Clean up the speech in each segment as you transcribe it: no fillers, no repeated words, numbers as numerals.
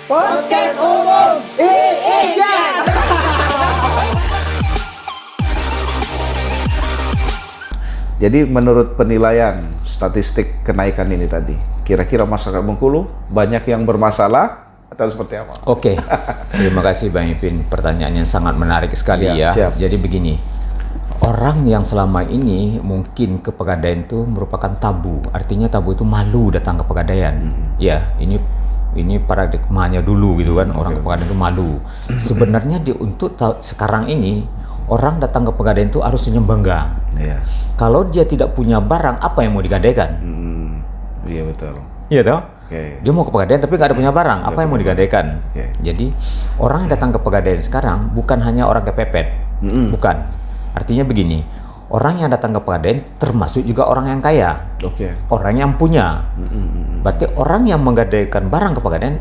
Podcast Umum Iijan. Jadi menurut penilaian statistik kenaikan ini tadi, kira-kira masyarakat Bengkulu banyak yang bermasalah atau seperti apa? Oke, terima kasih Bang Ipin. Pertanyaannya sangat menarik sekali ya. Siap. Jadi begini, orang yang selama ini mungkin ke Pegadaian itu merupakan tabu. Artinya tabu itu malu datang ke Pegadaian. Ya, ini paradigmanya dulu gitu kan. Orang ke Pegadaian itu malu. Sebenarnya untuk sekarang ini orang datang ke Pegadaian itu harus senyum bangga. Iya. Kalau dia tidak punya barang, apa yang mau digadaikan? Iya betul. Iya toh? Oke. Dia mau ke Pegadaian tapi nggak ada punya barang, apa yang mau digadaikan? Oke. Jadi orang yang datang ke Pegadaian sekarang bukan hanya orang kepepet, bukan. Artinya begini, orang yang datang ke Pegadaian termasuk juga orang yang kaya, Oke. orang yang punya. Berarti orang yang menggadaikan barang ke Pegadaian,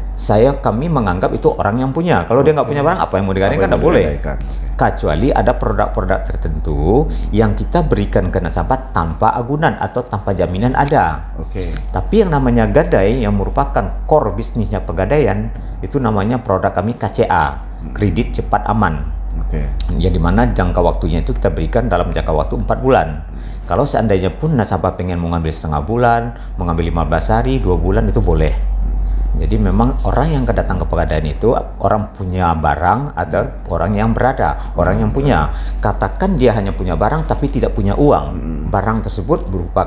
kami menganggap itu orang yang punya. Kalau dia nggak punya barang, apa yang mau digadaikan? Nggak boleh. Kecuali ada produk-produk tertentu yang kita berikan ke nasabah tanpa agunan atau tanpa jaminan ada. Oke. Tapi yang namanya gadai yang merupakan core bisnisnya Pegadaian itu namanya produk kami KCA, kredit cepat aman. Oke. Ya, di mana jangka waktunya itu kita berikan dalam jangka waktu 4 bulan. Kalau seandainya pun nasabah pengen mengambil setengah bulan, mengambil 15 hari, 2 bulan itu boleh. Jadi memang orang yang datang ke Pegadaian itu orang punya barang atau orang yang berada, orang yang punya. Katakan dia hanya punya barang tapi tidak punya uang. Barang tersebut berupa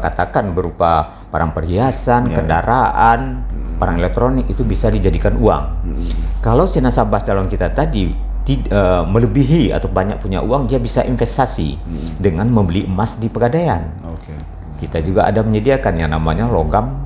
barang perhiasan, kendaraan, barang elektronik itu bisa dijadikan uang. Kalau si nasabah calon kita tadi melebihi atau banyak punya uang, dia bisa investasi dengan membeli emas di Pegadaian. Oke. Kita juga ada menyediakan yang namanya logam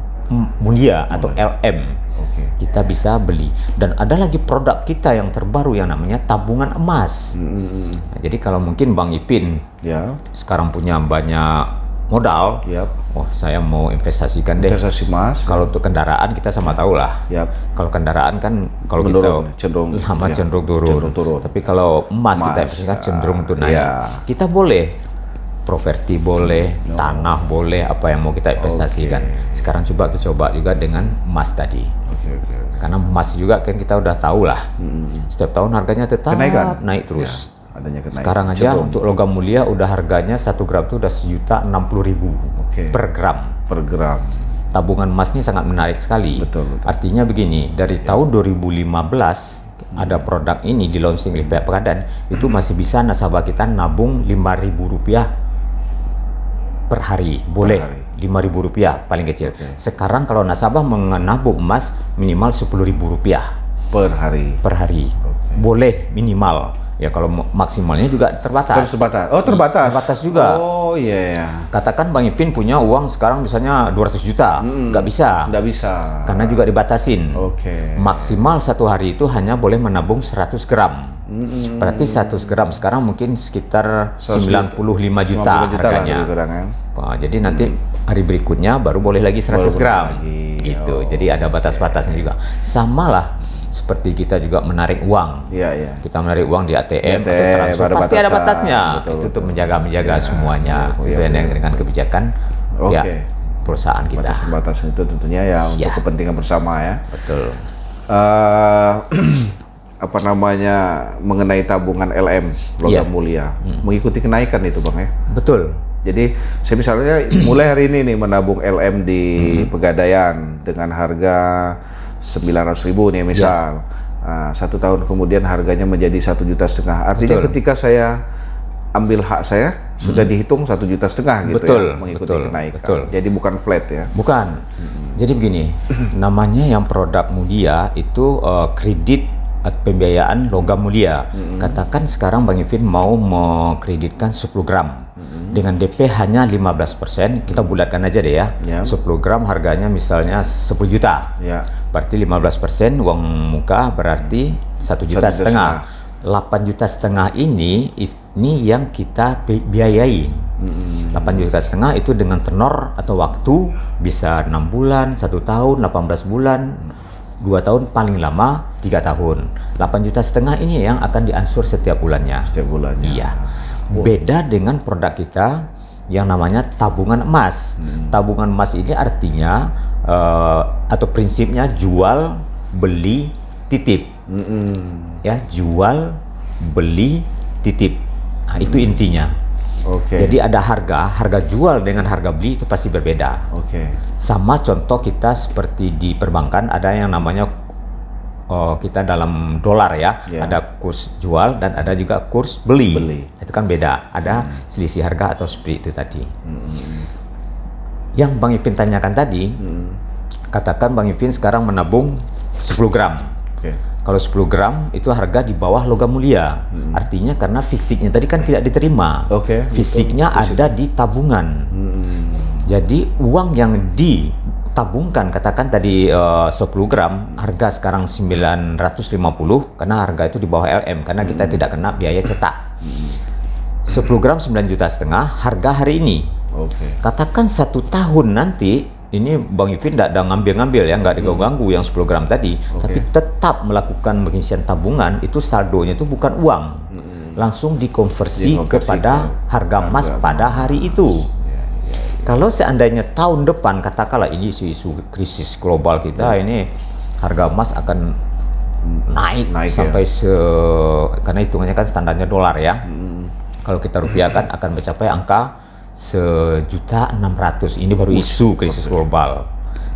mulia atau LM. Oke. Kita bisa beli, dan ada lagi produk kita yang terbaru yang namanya tabungan emas. Nah, jadi kalau mungkin Bang Ipin Ya. sekarang punya banyak modal, Yap. oh saya mau investasikan deh. Investasi emas. Kalau untuk kendaraan kita sama tahu lah. Yap. Kalau kendaraan kan kalau Menurun, kita cenderung turun. cenderung turun. Tapi kalau emas kita Emas, investasikan cenderung untuk naik. ya. Kita boleh properti boleh, tanah boleh, apa yang mau kita investasikan. Sekarang coba juga dengan emas tadi. Oke. Karena emas juga kan kita udah tahu lah. Setiap tahun harganya tetap Kenaikan? naik terus. Ya, adanya kenaikan. Sekarang aja Cenderung. untuk logam mulia udah harganya 1 gram tuh udah 1.060.000 Oke. per gram. Per gram. Tabungan emas ini sangat menarik sekali. Betul. Artinya begini, dari tahun 2015 ada produk ini di launching oleh pihak Pegadaian, itu masih bisa nasabah kita nabung Rp5.000 per hari, boleh. Rp5.000 paling kecil. Sekarang kalau nasabah menabung emas minimal Rp10.000 Per hari. per hari. Boleh minimal. Ya kalau maksimalnya juga terbatas. Terbatas. Oh, terbatas. Terbatas juga. Oh, iya. Katakan Bang Ipin punya uang sekarang misalnya 200 juta, nggak bisa. Nggak bisa. Karena juga dibatasin. Oke. Maksimal satu hari itu hanya boleh menabung 100 gram. Berarti 100 gram sekarang mungkin sekitar 95 juta 50 juta lah harganya. lebih kurang, kan? Wah, jadi nanti hari berikutnya baru boleh lagi 100 Baru gram. lagi. Gitu. Oh, Jadi ada batas-batasnya juga. Sama lah seperti kita juga menarik uang. Iya. Kita menarik uang di ATM, atau ATM, transfer, ada pasti ada batasan. batasnya. Betul, Itu untuk betul. menjaga Ya, semuanya sesuai dengan kebijakan Oke. pihak perusahaan kita. Batasan-batasan itu tentunya ya untuk Ya. kepentingan bersama ya. Betul. Apa namanya, mengenai tabungan LM logam Iya. mulia, mengikuti kenaikan itu Bang ya. Betul. Jadi saya misalnya mulai hari ini nih menabung LM di Pegadaian dengan harga 900.000 nih misal. Nah, 1 tahun kemudian harganya menjadi 1,5 juta. Artinya Betul. ketika saya ambil hak saya sudah dihitung 1,5 juta gitu Betul, ya, mengikuti betul, kenaikan. betul. Jadi bukan flat ya. Bukan. Jadi begini, namanya yang produk mulia itu kredit atau pembiayaan logam mulia. Katakan sekarang Bang Ipin mau mengkreditkan 10 gram. Dengan DP hanya 15%, kita bulatkan aja deh ya. Ya. 10 gram harganya misalnya 10 juta. Ya. Berarti 15% uang muka berarti 1,5 juta. 8,5 juta ini yang kita biayai. 8,5 juta itu dengan tenor atau waktu bisa 6 bulan, 1 tahun, 18 bulan, 2 tahun, paling lama 3 tahun. 8,5 juta ini yang akan diansur setiap bulannya. Setiap bulannya. Iya. Beda dengan produk kita yang namanya tabungan emas. Tabungan emas ini artinya atau prinsipnya jual, beli, titip. Ya, jual, beli, titip. Nah, itu intinya. Oke. Jadi ada harga jual dengan harga beli itu pasti berbeda. Oke. Sama contoh kita seperti di perbankan ada yang namanya kita dalam dolar ya, ada kurs jual dan ada juga kurs beli. Itu kan beda, ada selisih harga atau split itu tadi. Yang Bang Ipin tanyakan tadi, katakan Bang Ipin sekarang menabung 10 gram. Kalau 10 gram itu harga di bawah logam mulia. Artinya karena fisiknya tadi kan tidak diterima. Fisiknya ada di tabungan. Jadi uang yang ditabungkan, katakan tadi 10 gram, harga sekarang 950 karena harga itu di bawah LM karena kita tidak kena biaya cetak. 10 gram 9,5 juta harga hari ini. Katakan 1 tahun nanti, ini Bang Ipin tidak ada ngambil-ngambil ya, nggak diganggu yang 10 gram tadi, tapi tetap melakukan pengisian tabungan, itu saldonya itu bukan uang, langsung dikonversi kepada harga emas pada hari itu. Kalau seandainya tahun depan, katakanlah ini isu krisis global kita, ini harga emas akan naik sampai karena hitungannya kan standarnya dolar ya. Kalau kita rupiahkan akan mencapai angka 1.600.000. Ini baru isu krisis global.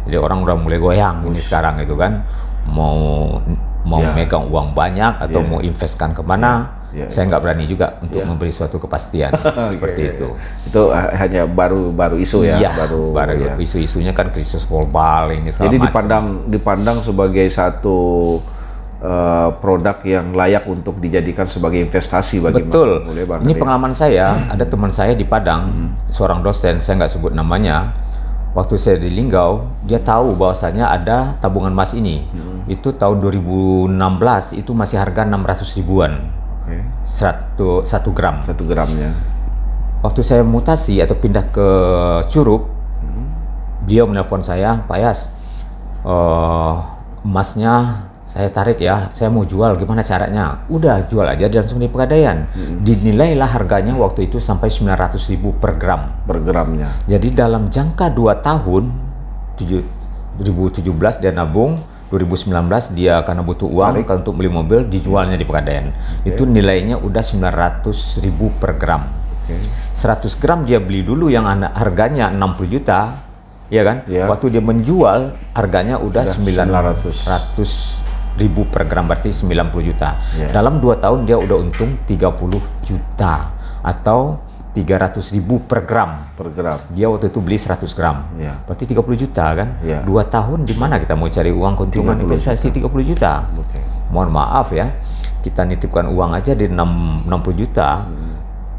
Jadi orang udah mulai goyang ini sekarang itu kan, mau megang uang banyak atau mau investkan kemana. Saya nggak berani juga untuk memberi suatu kepastian seperti itu. Itu hanya baru isu ya. Baru isu-isunya kan krisis global ini segala jadi macam. dipandang sebagai satu produk yang layak untuk dijadikan sebagai investasi bagi Betul. Bang Ini Hari. pengalaman saya, ada teman saya di Padang, seorang dosen, saya nggak sebut namanya. Waktu saya di Linggau, dia tahu bahwasanya ada tabungan emas ini. Itu tahun 2016 itu masih harga 600 ribuan. 1 gram. 1 gramnya. Waktu saya mutasi atau pindah ke Curup, beliau menelpon saya, Pak Yas, emasnya saya tarik ya, saya mau jual, gimana caranya? Udah, jual aja langsung di Pegadaian. Dinilailah harganya waktu itu sampai 900 ribu per gram. Per gramnya. Jadi dalam jangka 2 tahun, 2017 dia nabung, 2019 dia karena butuh uang untuk beli mobil, dijualnya di Pegadaian. Itu nilainya udah 900 ribu per gram. 100 gram dia beli dulu yang harganya 60 juta, ya kan? Waktu dia menjual, harganya udah 900 ribu per gram, berarti 90 juta. Dalam 2 tahun dia udah untung 30 juta atau 300 ribu per gram. Dia waktu itu beli 100 gram. Berarti 30 juta kan? 2 tahun di mana kita mau cari uang keuntungan investasi 30 juta? Mohon maaf ya, kita nitipkan uang aja di 60 juta.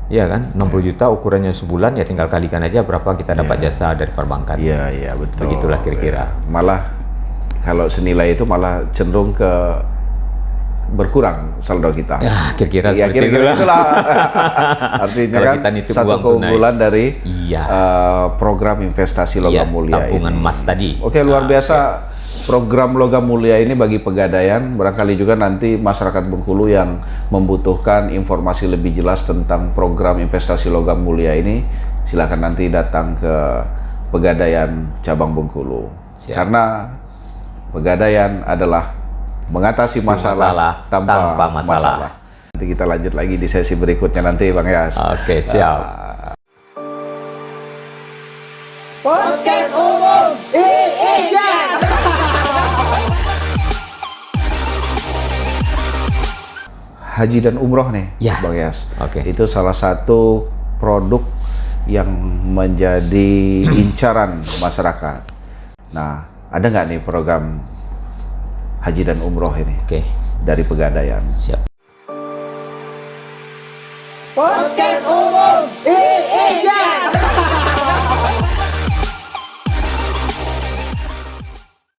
Ya kan? 60 juta ukurannya sebulan, ya tinggal kalikan aja berapa kita dapat jasa dari perbankan. Iya, betul. Begitulah kira-kira. Malah kalau senilai itu malah cenderung ke berkurang saldo kita. Ya, kira-kira seperti itulah. Artinya kalau kan kita nitip satu uang keunggulan dari program investasi logam mulia tabungan ini. emas tadi. Oke, luar biasa. Program logam mulia ini bagi Pegadaian, barangkali juga nanti masyarakat Bengkulu yang membutuhkan informasi lebih jelas tentang program investasi logam mulia ini, silakan nanti datang ke Pegadaian cabang Bengkulu. Karena Pegadaian adalah mengatasi masalah tanpa masalah. Nanti kita lanjut lagi di sesi berikutnya nanti, Bang Yas. Oke, siap. Podcast umum Iijan. Haji dan umroh nih, Bang Yas. Itu salah satu produk yang menjadi incaran masyarakat. Nah, ada nggak nih program haji dan umroh ini dari Pegadaian? Siap. Podcast umum